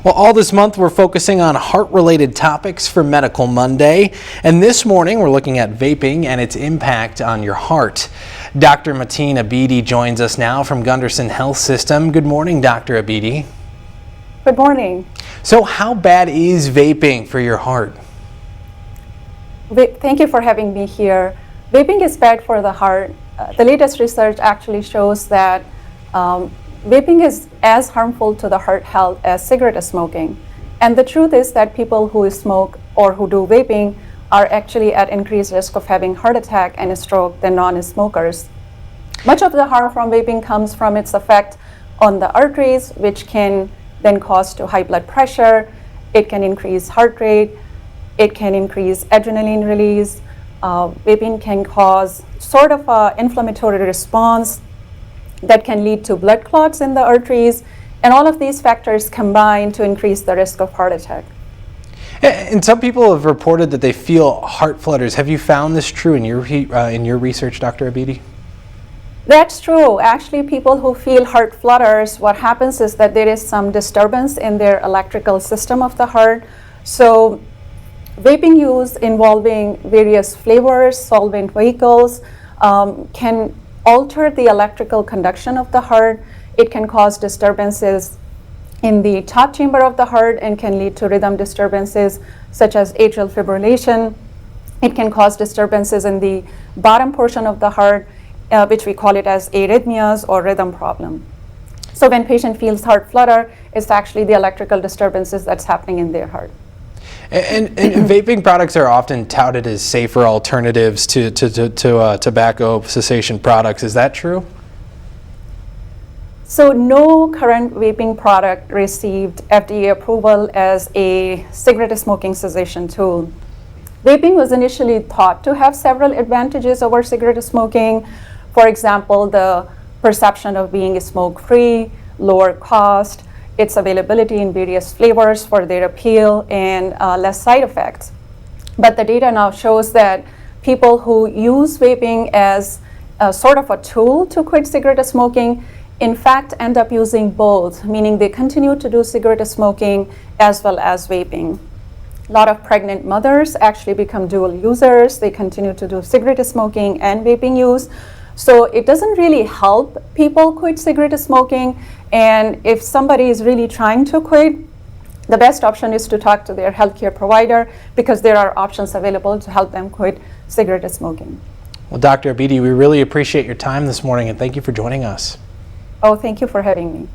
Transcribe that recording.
Well, all this month we're focusing on heart-related topics for Medical Monday, and this morning we're looking at vaping and its impact on your heart. Dr. Mateen Abidi joins us now from Gundersen Health System. Good morning, Dr. Abidi. Good morning. So how bad is vaping for your heart? Thank you for having me here. Vaping is bad for the heart. The latest research actually shows that vaping is as harmful to the heart health as cigarette smoking. And the truth is that people who smoke or who do vaping are actually at increased risk of having heart attack and a stroke than non-smokers. Much of the harm from vaping comes from its effect on the arteries, which can then cause to high blood pressure. It can increase heart rate. It can increase adrenaline release. Vaping can cause sort of an inflammatory response that can lead to blood clots in the arteries, and all of these factors combine to increase the risk of heart attack. And some people have reported that they feel heart flutters. Have you found this true in your research, Dr. Abidi? That's true. Actually, people who feel heart flutters, what happens is that there is some disturbance in their electrical system of the heart. So vaping use involving various flavors, solvent vehicles, can alter the electrical conduction of the heart. It can cause disturbances in the top chamber of the heart and can lead to rhythm disturbances such as atrial fibrillation. It can cause disturbances in the bottom portion of the heart, which we call it as arrhythmias or rhythm problem. So when patient feels heart flutter, it's actually the electrical disturbances that's happening in their heart. And vaping products are often touted as safer alternatives to tobacco cessation products. Is that true? So no current vaping product received FDA approval as a cigarette smoking cessation tool. Vaping was initially thought to have several advantages over cigarette smoking. For example, the perception of being smoke-free, lower cost, its availability in various flavors for their appeal, and less side effects. But the data now shows that people who use vaping as a sort of a tool to quit cigarette smoking, in fact, end up using both, meaning they continue to do cigarette smoking as well as vaping. A lot of pregnant mothers actually become dual users. They continue to do cigarette smoking and vaping use. So it doesn't really help people quit cigarette smoking. And if somebody is really trying to quit, the best option is to talk to their healthcare provider because there are options available to help them quit cigarette smoking. Well, Dr. Abidi, we really appreciate your time this morning and thank you for joining us. Oh, thank you for having me.